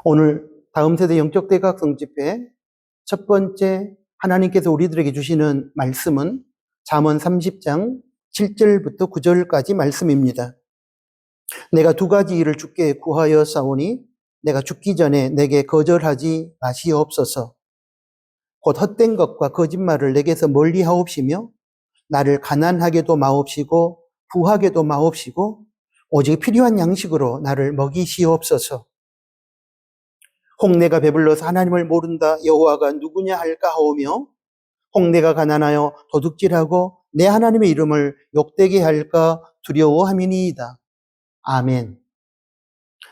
오늘 다음 세대 영적 대각성 집회 첫 번째 하나님께서 우리들에게 주시는 말씀은 잠언 30장 7절부터 9절까지 말씀입니다. 내가 두 가지 일을 주께 구하여 싸우니 내가 죽기 전에 내게 거절하지 마시옵소서. 곧 헛된 것과 거짓말을 내게서 멀리 하옵시며 나를 가난하게도 마옵시고 부하게도 마옵시고 오직 필요한 양식으로 나를 먹이시옵소서. 홍내가 배불러서 하나님을 모른다 여호와가 누구냐 할까 하오며 홍내가 가난하여 도둑질하고 내 하나님의 이름을 욕되게 할까 두려워함이니이다. 아멘.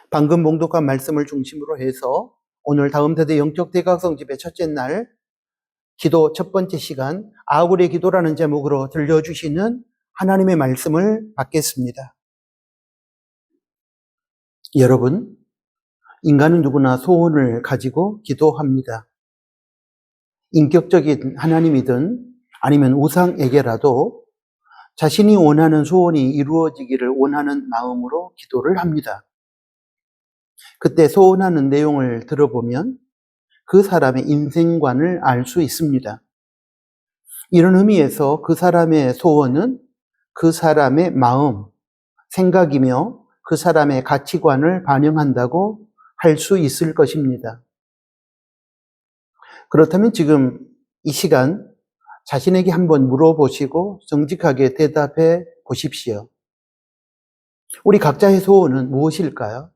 방금 봉독한 말씀을 중심으로 해서 오늘 다음 세대 영적 대각성 집회 첫째 날 기도 첫 번째 시간 아굴의 기도라는 제목으로 들려주시는 하나님의 말씀을 받겠습니다. 여러분, 인간은 누구나 소원을 가지고 기도합니다. 인격적인 하나님이든 아니면 우상에게라도 자신이 원하는 소원이 이루어지기를 원하는 마음으로 기도를 합니다. 그때 소원하는 내용을 들어보면 그 사람의 인생관을 알 수 있습니다. 이런 의미에서 그 사람의 소원은 그 사람의 마음, 생각이며 그 사람의 가치관을 반영한다고 할 수 있을 것입니다. 그렇다면 지금 이 시간 자신에게 한번 물어보시고 정직하게 대답해 보십시오. 우리 각자의 소원은 무엇일까요?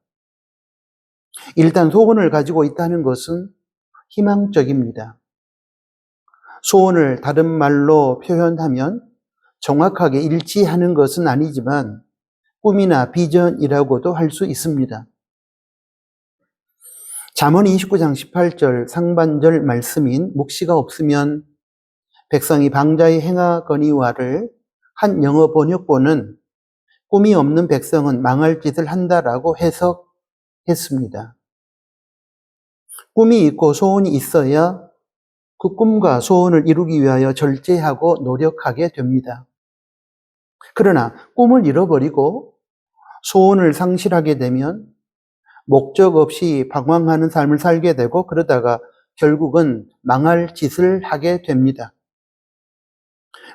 일단 소원을 가지고 있다는 것은 희망적입니다. 소원을 다른 말로 표현하면 정확하게 일치하는 것은 아니지만 꿈이나 비전이라고도 할 수 있습니다. 잠언 29장 18절 상반절 말씀인 묵시가 없으면 백성이 방자히 행하거니와를 한 영어 번역본은 꿈이 없는 백성은 망할 짓을 한다라고 해석했습니다. 꿈이 있고 소원이 있어야 그 꿈과 소원을 이루기 위하여 절제하고 노력하게 됩니다. 그러나 꿈을 잃어버리고 소원을 상실하게 되면 목적 없이 방황하는 삶을 살게 되고 그러다가 결국은 망할 짓을 하게 됩니다.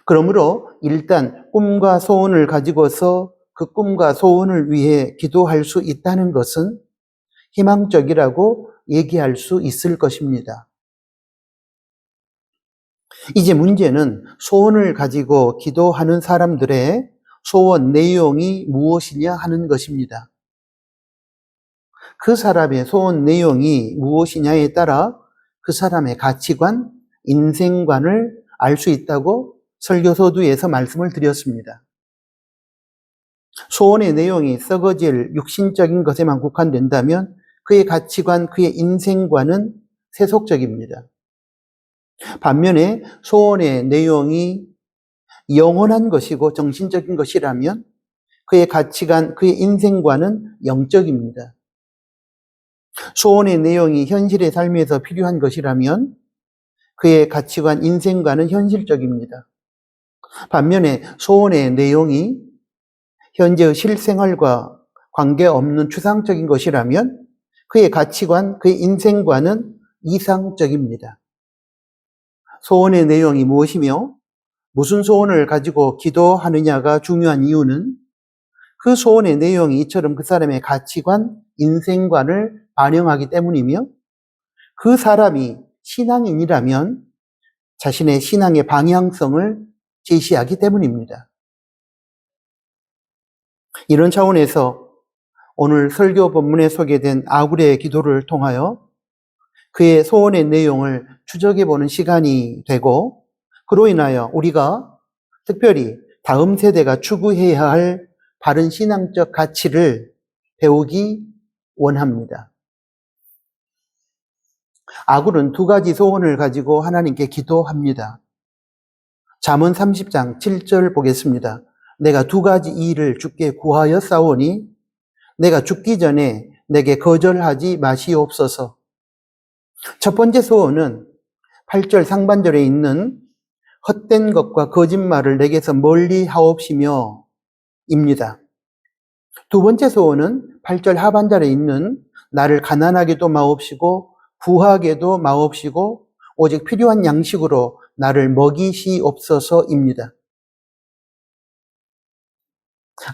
그러므로 일단 꿈과 소원을 가지고서 그 꿈과 소원을 위해 기도할 수 있다는 것은 희망적이라고 얘기할 수 있을 것입니다. 이제 문제는 소원을 가지고 기도하는 사람들의 소원 내용이 무엇이냐 하는 것입니다. 그 사람의 소원 내용이 무엇이냐에 따라 그 사람의 가치관, 인생관을 알 수 있다고 설교서두에서 말씀을 드렸습니다. 소원의 내용이 썩어질 육신적인 것에만 국한된다면 그의 가치관, 그의 인생관은 세속적입니다. 반면에 소원의 내용이 영원한 것이고 정신적인 것이라면 그의 가치관, 그의 인생관은 영적입니다. 소원의 내용이 현실의 삶에서 필요한 것이라면 그의 가치관, 인생관은 현실적입니다. 반면에 소원의 내용이 현재의 실생활과 관계없는 추상적인 것이라면 그의 가치관, 그의 인생관은 이상적입니다. 소원의 내용이 무엇이며 무슨 소원을 가지고 기도하느냐가 중요한 이유는 그 소원의 내용이 이처럼 그 사람의 가치관, 인생관을 반영하기 때문이며 그 사람이 신앙인이라면 자신의 신앙의 방향성을 제시하기 때문입니다. 이런 차원에서 오늘 설교 본문에 소개된 아굴의 기도를 통하여 그의 소원의 내용을 추적해보는 시간이 되고 그로 인하여 우리가 특별히 다음 세대가 추구해야 할 바른 신앙적 가치를 배우기 원합니다. 아굴은 두 가지 소원을 가지고 하나님께 기도합니다. 잠언 30장 7절 보겠습니다. 내가 두 가지 일을 주께 구하여 싸우니 내가 죽기 전에 내게 거절하지 마시옵소서. 첫 번째 소원은 8절 상반절에 있는 헛된 것과 거짓말을 내게서 멀리 하옵시며 입니다. 두 번째 소원은 8절 하반절에 있는 나를 가난하게도 마옵시고 부하게도 마옵시고 오직 필요한 양식으로 나를 먹이시옵소서입니다.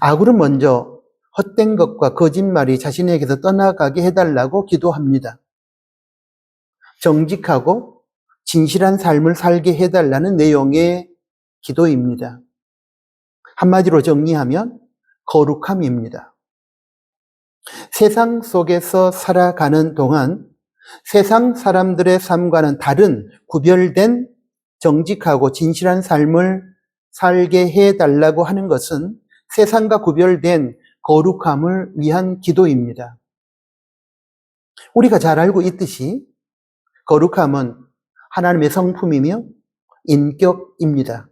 아굴은 먼저 헛된 것과 거짓말이 자신에게서 떠나가게 해달라고 기도합니다. 정직하고 진실한 삶을 살게 해달라는 내용의 기도입니다. 한마디로 정리하면 거룩함입니다. 세상 속에서 살아가는 동안 세상 사람들의 삶과는 다른 구별된 정직하고 진실한 삶을 살게 해달라고 하는 것은 세상과 구별된 거룩함을 위한 기도입니다. 우리가 잘 알고 있듯이 거룩함은 하나님의 성품이며 인격입니다.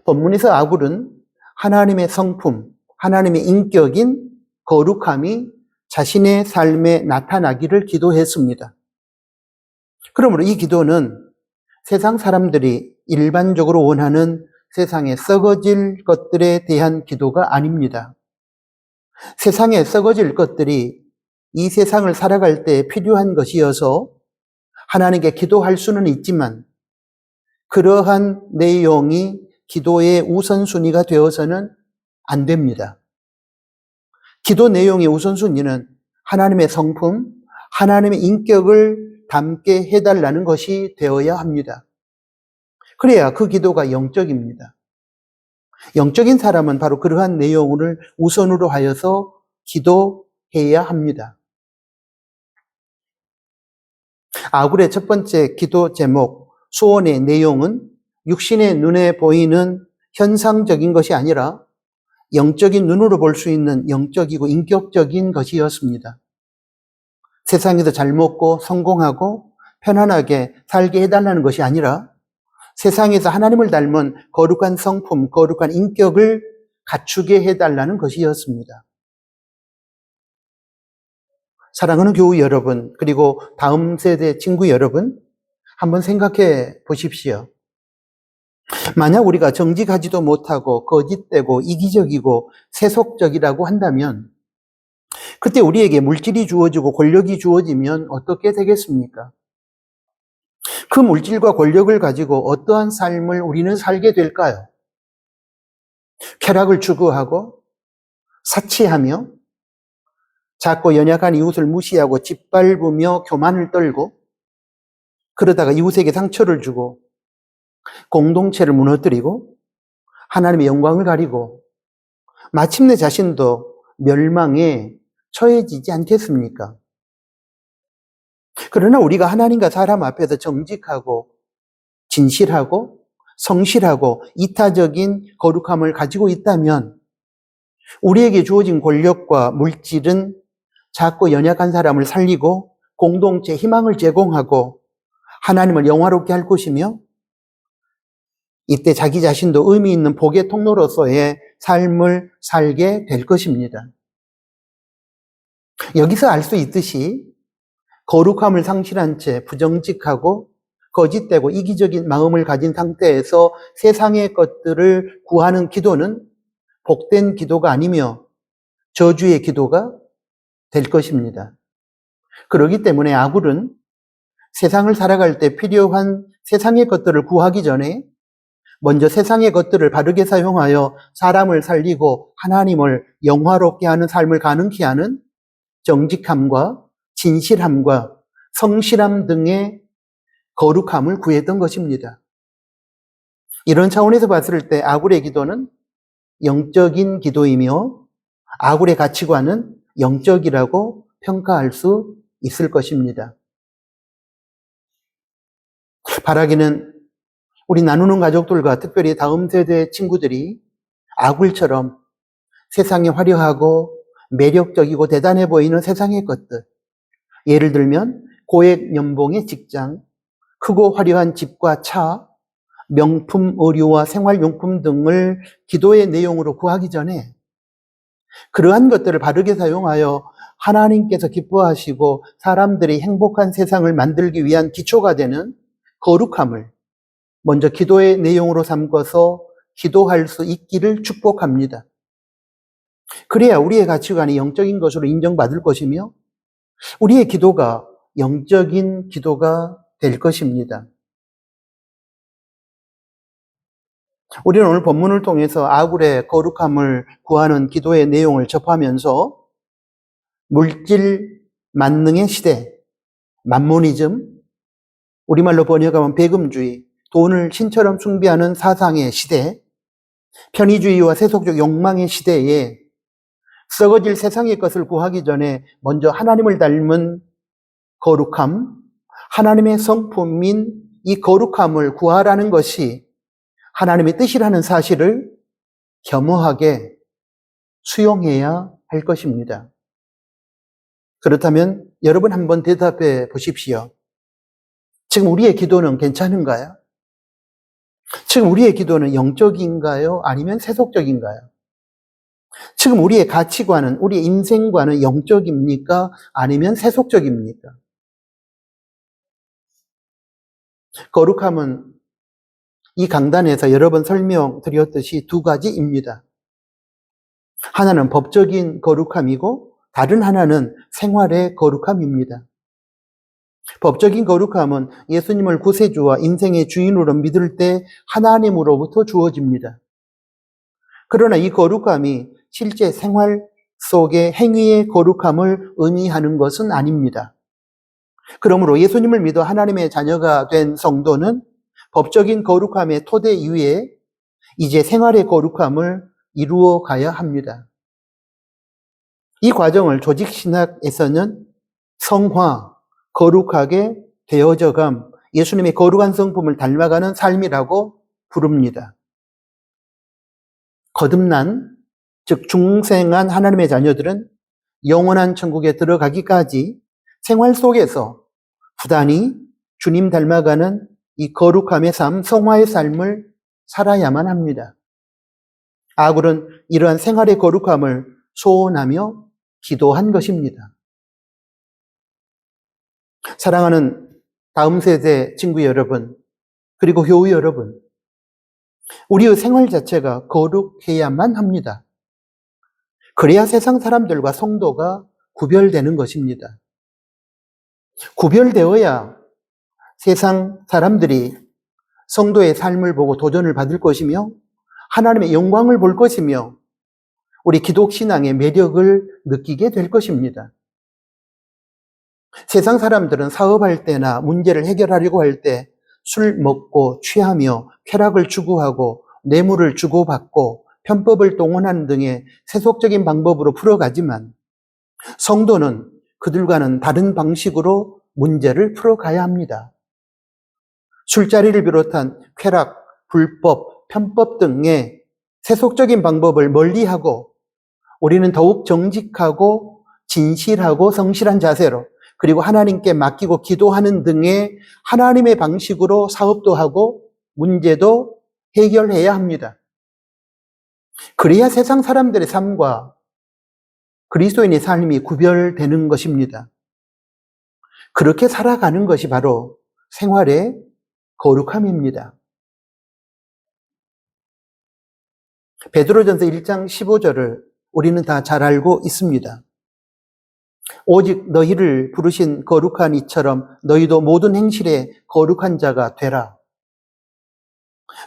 본문에서 아굴은 하나님의 성품, 하나님의 인격인 거룩함이 자신의 삶에 나타나기를 기도했습니다. 그러므로 이 기도는 세상 사람들이 일반적으로 원하는 세상에 썩어질 것들에 대한 기도가 아닙니다. 세상에 썩어질 것들이 이 세상을 살아갈 때 필요한 것이어서 하나님께 기도할 수는 있지만 그러한 내용이 기도의 우선순위가 되어서는 안 됩니다. 기도 내용의 우선순위는 하나님의 성품, 하나님의 인격을 담게 해달라는 것이 되어야 합니다. 그래야 그 기도가 영적입니다. 영적인 사람은 바로 그러한 내용을 우선으로 하여서 기도해야 합니다. 아굴의 첫 번째 기도 제목, 소원의 내용은 육신의 눈에 보이는 현상적인 것이 아니라 영적인 눈으로 볼 수 있는 영적이고 인격적인 것이었습니다. 세상에서 잘 먹고 성공하고 편안하게 살게 해달라는 것이 아니라 세상에서 하나님을 닮은 거룩한 성품, 거룩한 인격을 갖추게 해달라는 것이었습니다. 사랑하는 교우 여러분, 그리고 다음 세대 친구 여러분, 한번 생각해 보십시오. 만약 우리가 정직하지도 못하고 거짓되고 이기적이고 세속적이라고 한다면 그때 우리에게 물질이 주어지고 권력이 주어지면 어떻게 되겠습니까? 그 물질과 권력을 가지고 어떠한 삶을 우리는 살게 될까요? 쾌락을 추구하고 사치하며 작고 연약한 이웃을 무시하고 짓밟으며 교만을 떨고 그러다가 이웃에게 상처를 주고 공동체를 무너뜨리고 하나님의 영광을 가리고 마침내 자신도 멸망에 처해지지 않겠습니까? 그러나 우리가 하나님과 사람 앞에서 정직하고 진실하고 성실하고 이타적인 거룩함을 가지고 있다면 우리에게 주어진 권력과 물질은 작고 연약한 사람을 살리고 공동체 희망을 제공하고 하나님을 영화롭게 할 것이며 이때 자기 자신도 의미 있는 복의 통로로서의 삶을 살게 될 것입니다. 여기서 알 수 있듯이 거룩함을 상실한 채 부정직하고 거짓되고 이기적인 마음을 가진 상태에서 세상의 것들을 구하는 기도는 복된 기도가 아니며 저주의 기도가 될 것입니다. 그렇기 때문에 아굴은 세상을 살아갈 때 필요한 세상의 것들을 구하기 전에 먼저 세상의 것들을 바르게 사용하여 사람을 살리고 하나님을 영화롭게 하는 삶을 가능케 하는 정직함과 진실함과 성실함 등의 거룩함을 구했던 것입니다. 이런 차원에서 봤을 때 아굴의 기도는 영적인 기도이며 아굴의 가치관은 영적이라고 평가할 수 있을 것입니다. 바라기는 우리 나누는 가족들과 특별히 다음 세대 친구들이 아굴처럼 세상에 화려하고 매력적이고 대단해 보이는 세상의 것들, 예를 들면 고액 연봉의 직장, 크고 화려한 집과 차, 명품 의류와 생활용품 등을 기도의 내용으로 구하기 전에 그러한 것들을 바르게 사용하여 하나님께서 기뻐하시고 사람들이 행복한 세상을 만들기 위한 기초가 되는 거룩함을 먼저 기도의 내용으로 삼고서 기도할 수 있기를 축복합니다. 그래야 우리의 가치관이 영적인 것으로 인정받을 것이며 우리의 기도가 영적인 기도가 될 것입니다. 우리는 오늘 본문을 통해서 아굴의 거룩함을 구하는 기도의 내용을 접하면서 물질 만능의 시대, 만모니즘, 우리말로 번역하면 배금주의, 돈을 신처럼 숭배하는 사상의 시대, 편의주의와 세속적 욕망의 시대에 썩어질 세상의 것을 구하기 전에 먼저 하나님을 닮은 거룩함, 하나님의 성품인 이 거룩함을 구하라는 것이 하나님의 뜻이라는 사실을 겸허하게 수용해야 할 것입니다. 그렇다면 여러분 한번 대답해 보십시오. 지금 우리의 기도는 괜찮은가요? 지금 우리의 기도는 영적인가요? 아니면 세속적인가요? 지금 우리의 가치관은, 우리의 인생관은 영적입니까? 아니면 세속적입니까? 거룩함은 이 강단에서 여러 번 설명드렸듯이 두 가지입니다. 하나는 법적인 거룩함이고 다른 하나는 생활의 거룩함입니다. 법적인 거룩함은 예수님을 구세주와 인생의 주인으로 믿을 때 하나님으로부터 주어집니다. 그러나 이 거룩함이 실제 생활 속의 행위의 거룩함을 의미하는 것은 아닙니다. 그러므로 예수님을 믿어 하나님의 자녀가 된 성도는 법적인 거룩함의 토대 위에 이제 생활의 거룩함을 이루어 가야 합니다. 이 과정을 조직신학에서는 성화, 거룩하게 되어져감, 예수님의 거룩한 성품을 닮아가는 삶이라고 부릅니다. 거듭난, 즉 중생한 하나님의 자녀들은 영원한 천국에 들어가기까지 생활 속에서 부단히 주님 닮아가는 이 거룩함의 삶, 성화의 삶을 살아야만 합니다. 아굴은 이러한 생활의 거룩함을 소원하며 기도한 것입니다. 사랑하는 다음 세대 친구 여러분, 그리고 교우 여러분, 우리의 생활 자체가 거룩해야만 합니다. 그래야 세상 사람들과 성도가 구별되는 것입니다. 구별되어야 세상 사람들이 성도의 삶을 보고 도전을 받을 것이며 하나님의 영광을 볼 것이며 우리 기독신앙의 매력을 느끼게 될 것입니다. 세상 사람들은 사업할 때나 문제를 해결하려고 할 때 술 먹고 취하며 쾌락을 추구하고 뇌물을 주고받고 편법을 동원하는 등의 세속적인 방법으로 풀어가지만 성도는 그들과는 다른 방식으로 문제를 풀어가야 합니다. 술자리를 비롯한 쾌락, 불법, 편법 등의 세속적인 방법을 멀리하고 우리는 더욱 정직하고 진실하고 성실한 자세로 그리고 하나님께 맡기고 기도하는 등의 하나님의 방식으로 사업도 하고 문제도 해결해야 합니다. 그래야 세상 사람들의 삶과 그리스도인의 삶이 구별되는 것입니다. 그렇게 살아가는 것이 바로 생활의 거룩함입니다. 베드로전서 1장 15절을 우리는 다 잘 알고 있습니다. 오직 너희를 부르신 거룩한 이처럼 너희도 모든 행실에 거룩한 자가 되라.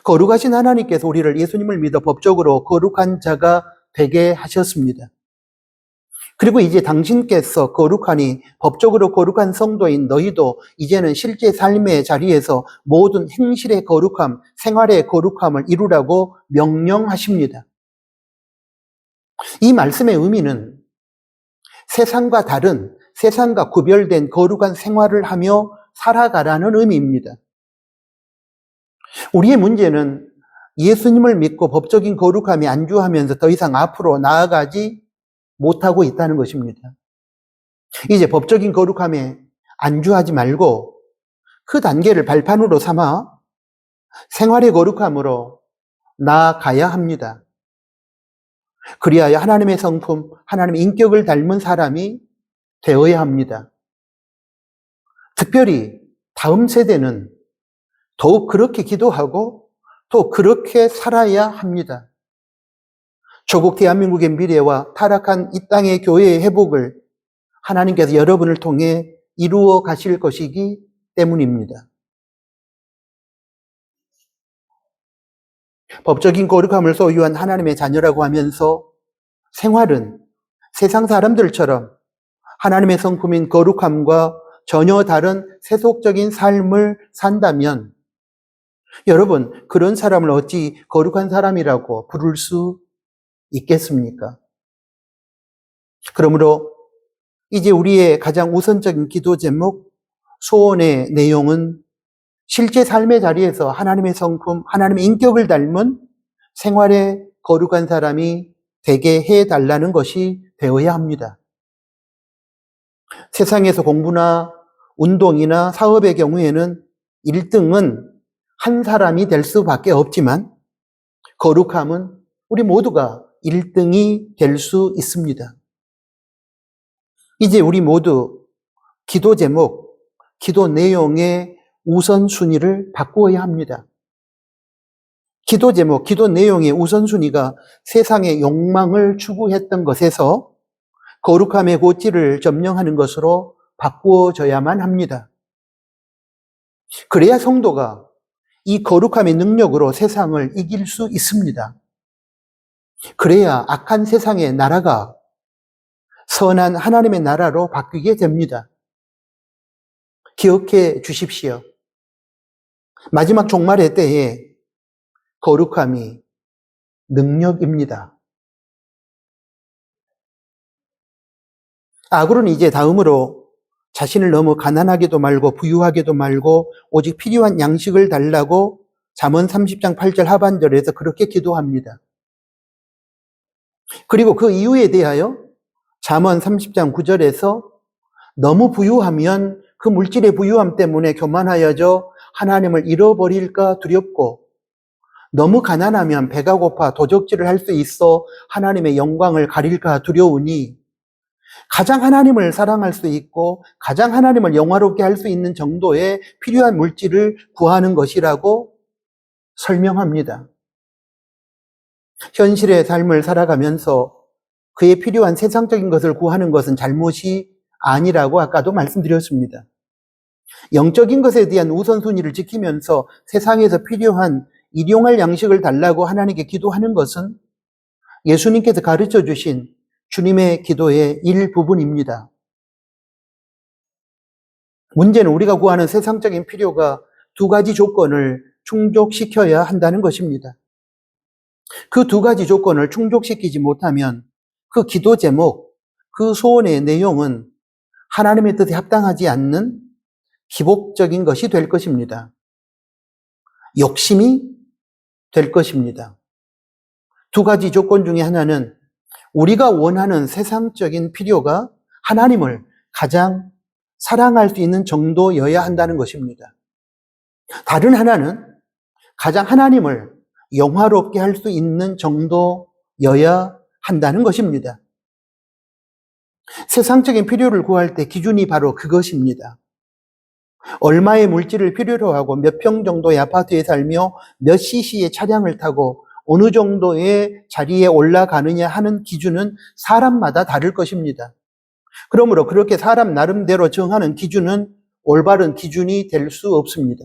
거룩하신 하나님께서 우리를 예수님을 믿어 법적으로 거룩한 자가 되게 하셨습니다. 그리고 이제 당신께서 거룩하니 법적으로 거룩한 성도인 너희도 이제는 실제 삶의 자리에서 모든 행실의 거룩함, 생활의 거룩함을 이루라고 명령하십니다. 이 말씀의 의미는 세상과 다른, 세상과 구별된 거룩한 생활을 하며 살아가라는 의미입니다. 우리의 문제는 예수님을 믿고 법적인 거룩함에 안주하면서 더 이상 앞으로 나아가지 못하고 있다는 것입니다. 이제 법적인 거룩함에 안주하지 말고 그 단계를 발판으로 삼아 생활의 거룩함으로 나아가야 합니다. 그리하여 하나님의 성품, 하나님의 인격을 닮은 사람이 되어야 합니다. 특별히 다음 세대는 더욱 그렇게 기도하고 또 그렇게 살아야 합니다. 조국 대한민국의 미래와 타락한 이 땅의 교회의 회복을 하나님께서 여러분을 통해 이루어 가실 것이기 때문입니다. 법적인 거룩함을 소유한 하나님의 자녀라고 하면서 생활은 세상 사람들처럼 하나님의 성품인 거룩함과 전혀 다른 세속적인 삶을 산다면 여러분, 그런 사람을 어찌 거룩한 사람이라고 부를 수 있겠습니까? 그러므로 이제 우리의 가장 우선적인 기도 제목, 소원의 내용은 실제 삶의 자리에서 하나님의 성품, 하나님의 인격을 닮은 생활의 거룩한 사람이 되게 해달라는 것이 되어야 합니다. 세상에서 공부나 운동이나 사업의 경우에는 1등은 한 사람이 될 수밖에 없지만 거룩함은 우리 모두가 1등이 될 수 있습니다. 이제 우리 모두 기도 제목, 기도 내용의 우선순위를 바꾸어야 합니다. 기도 제목, 기도 내용의 우선순위가 세상의 욕망을 추구했던 것에서 거룩함의 고치를 점령하는 것으로 바꾸어져야만 합니다. 그래야 성도가 이 거룩함의 능력으로 세상을 이길 수 있습니다. 그래야 악한 세상의 나라가 선한 하나님의 나라로 바뀌게 됩니다. 기억해 주십시오. 마지막 종말의 때에 거룩함이 능력입니다. 아굴은 이제 다음으로 자신을 너무 가난하게도 말고 부유하게도 말고 오직 필요한 양식을 달라고 잠언 30장 8절 하반절에서 그렇게 기도합니다. 그리고 그 이유에 대하여 잠언 30장 9절에서 너무 부유하면 그 물질의 부유함 때문에 교만하여져 하나님을 잃어버릴까 두렵고 너무 가난하면 배가 고파 도적질을 할 수 있어 하나님의 영광을 가릴까 두려우니 가장 하나님을 사랑할 수 있고 가장 하나님을 영화롭게 할 수 있는 정도의 필요한 물질을 구하는 것이라고 설명합니다. 현실의 삶을 살아가면서 그에 필요한 세상적인 것을 구하는 것은 잘못이 아니라고 아까도 말씀드렸습니다. 영적인 것에 대한 우선순위를 지키면서 세상에서 필요한 일용할 양식을 달라고 하나님께 기도하는 것은 예수님께서 가르쳐 주신 주님의 기도의 일부분입니다. 문제는 우리가 구하는 세상적인 필요가 두 가지 조건을 충족시켜야 한다는 것입니다. 그 두 가지 조건을 충족시키지 못하면 그 기도 제목, 그 소원의 내용은 하나님의 뜻에 합당하지 않는 기복적인 것이 될 것입니다. 욕심이 될 것입니다. 두 가지 조건 중에 하나는 우리가 원하는 세상적인 필요가 하나님을 가장 사랑할 수 있는 정도여야 한다는 것입니다. 다른 하나는 가장 하나님을 영화롭게 할 수 있는 정도여야 한다는 것입니다. 세상적인 필요를 구할 때 기준이 바로 그것입니다. 얼마의 물질을 필요로 하고 몇 평 정도의 아파트에 살며 몇 cc의 차량을 타고 어느 정도의 자리에 올라가느냐 하는 기준은 사람마다 다를 것입니다. 그러므로 그렇게 사람 나름대로 정하는 기준은 올바른 기준이 될 수 없습니다.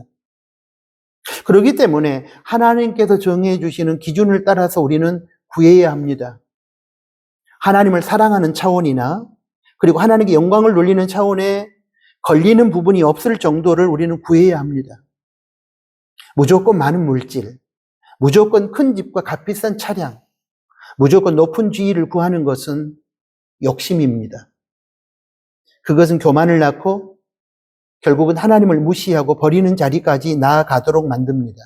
그렇기 때문에 하나님께서 정해 주시는 기준을 따라서 우리는 구해야 합니다. 하나님을 사랑하는 차원이나 그리고 하나님께 영광을 돌리는 차원에 걸리는 부분이 없을 정도를 우리는 구해야 합니다. 무조건 많은 물질, 무조건 큰 집과 값비싼 차량, 무조건 높은 지위를 구하는 것은 욕심입니다. 그것은 교만을 낳고 결국은 하나님을 무시하고 버리는 자리까지 나아가도록 만듭니다.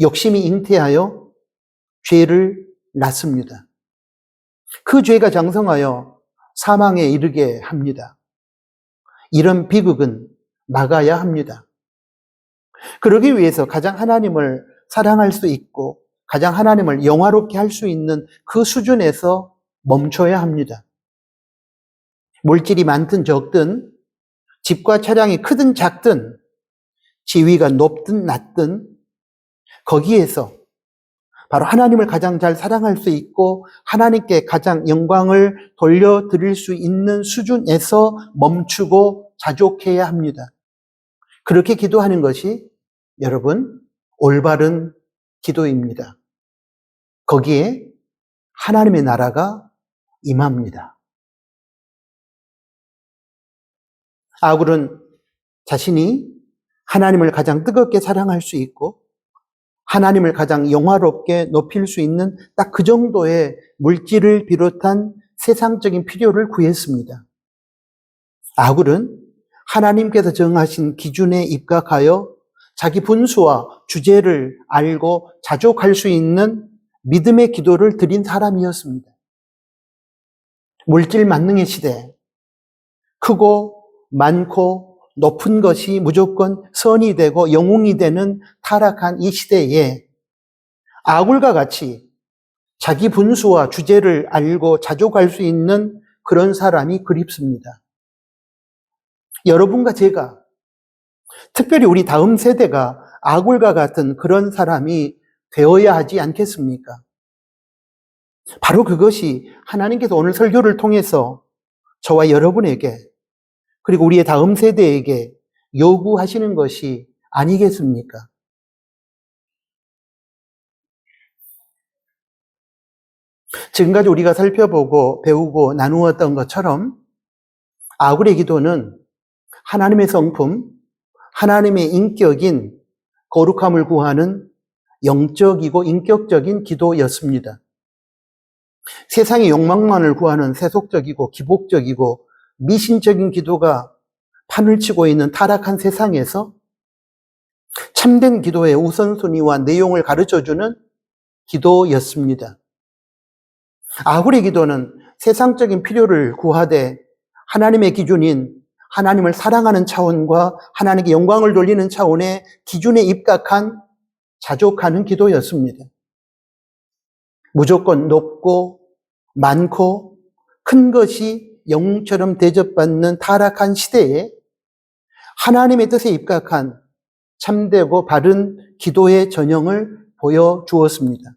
욕심이 잉태하여 죄를 낳습니다. 그 죄가 장성하여 사망에 이르게 합니다. 이런 비극은 막아야 합니다. 그러기 위해서 가장 하나님을 사랑할 수 있고 가장 하나님을 영화롭게 할 수 있는 그 수준에서 멈춰야 합니다. 물질이 많든 적든 집과 차량이 크든 작든 지위가 높든 낮든 거기에서 바로 하나님을 가장 잘 사랑할 수 있고 하나님께 가장 영광을 돌려드릴 수 있는 수준에서 멈추고 자족해야 합니다. 그렇게 기도하는 것이 여러분 올바른 기도입니다. 거기에 하나님의 나라가 임합니다. 아굴은 자신이 하나님을 가장 뜨겁게 사랑할 수 있고 하나님을 가장 영화롭게 높일 수 있는 딱 그 정도의 물질을 비롯한 세상적인 필요를 구했습니다. 아굴은 하나님께서 정하신 기준에 입각하여 자기 분수와 주제를 알고 자족할 수 있는 믿음의 기도를 드린 사람이었습니다. 물질 만능의 시대, 크고 많고 높은 것이 무조건 선이 되고 영웅이 되는 타락한 이 시대에 아굴과 같이 자기 분수와 주제를 알고 자족할 수 있는 그런 사람이 그립습니다. 여러분과 제가, 특별히 우리 다음 세대가 아굴과 같은 그런 사람이 되어야 하지 않겠습니까? 바로 그것이 하나님께서 오늘 설교를 통해서 저와 여러분에게 그리고 우리의 다음 세대에게 요구하시는 것이 아니겠습니까? 지금까지 우리가 살펴보고 배우고 나누었던 것처럼 아굴의 기도는 하나님의 성품, 하나님의 인격인 거룩함을 구하는 영적이고 인격적인 기도였습니다. 세상의 욕망만을 구하는 세속적이고 기복적이고 미신적인 기도가 판을 치고 있는 타락한 세상에서 참된 기도의 우선순위와 내용을 가르쳐주는 기도였습니다. 아굴의 기도는 세상적인 필요를 구하되 하나님의 기준인 하나님을 사랑하는 차원과 하나님께 영광을 돌리는 차원의 기준에 입각한 자족하는 기도였습니다. 무조건 높고 많고 큰 것이 영웅처럼 대접받는 타락한 시대에 하나님의 뜻에 입각한 참되고 바른 기도의 전형을 보여주었습니다.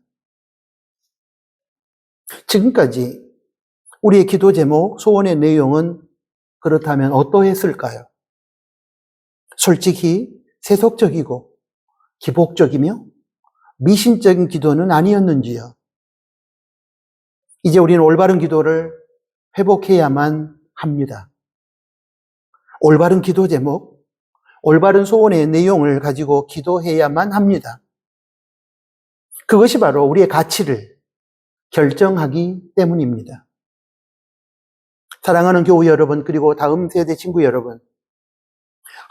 지금까지 우리의 기도 제목, 소원의 내용은 그렇다면 어떠했을까요? 솔직히 세속적이고 기복적이며 미신적인 기도는 아니었는지요? 이제 우리는 올바른 기도를 회복해야만 합니다. 올바른 기도 제목, 올바른 소원의 내용을 가지고 기도해야만 합니다. 그것이 바로 우리의 가치를 결정하기 때문입니다. 사랑하는 교우 여러분, 그리고 다음 세대 친구 여러분,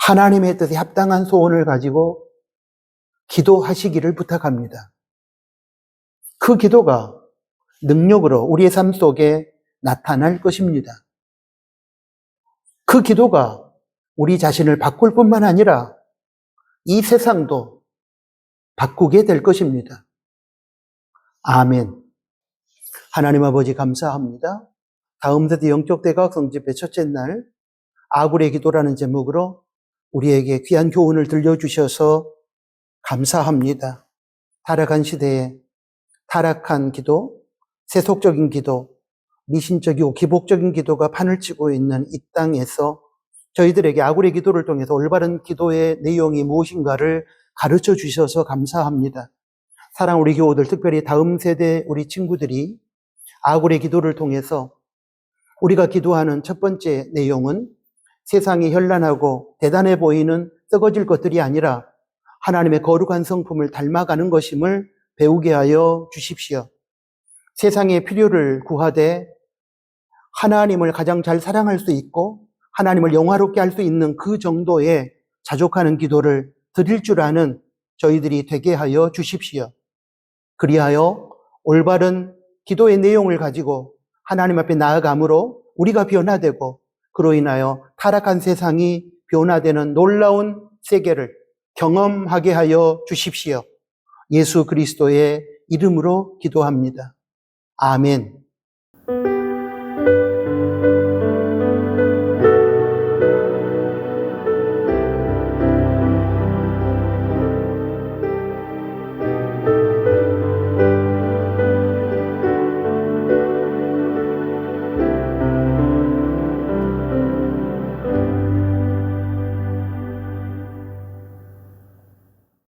하나님의 뜻에 합당한 소원을 가지고 기도하시기를 부탁합니다. 그 기도가 능력으로 우리의 삶 속에 나타날 것입니다. 그 기도가 우리 자신을 바꿀 뿐만 아니라 이 세상도 바꾸게 될 것입니다. 아멘. 하나님 아버지 감사합니다. 다음 세대 영적 대각성 집회 첫째 날 아굴의 기도라는 제목으로 우리에게 귀한 교훈을 들려주셔서 감사합니다. 타락한 시대에 타락한 기도, 세속적인 기도, 미신적이고 기복적인 기도가 판을 치고 있는 이 땅에서 저희들에게 아굴의 기도를 통해서 올바른 기도의 내용이 무엇인가를 가르쳐 주셔서 감사합니다. 사랑 우리 교우들, 특별히 다음 세대 우리 친구들이 아굴의 기도를 통해서 우리가 기도하는 첫 번째 내용은 세상이 현란하고 대단해 보이는 썩어질 것들이 아니라 하나님의 거룩한 성품을 닮아가는 것임을 배우게 하여 주십시오. 세상의 필요를 구하되 하나님을 가장 잘 사랑할 수 있고 하나님을 영화롭게 할 수 있는 그 정도의 자족하는 기도를 드릴 줄 아는 저희들이 되게 하여 주십시오. 그리하여 올바른 기도의 내용을 가지고 하나님 앞에 나아감으로 우리가 변화되고 그로 인하여 타락한 세상이 변화되는 놀라운 세계를 경험하게 하여 주십시오. 예수 그리스도의 이름으로 기도합니다. 아멘.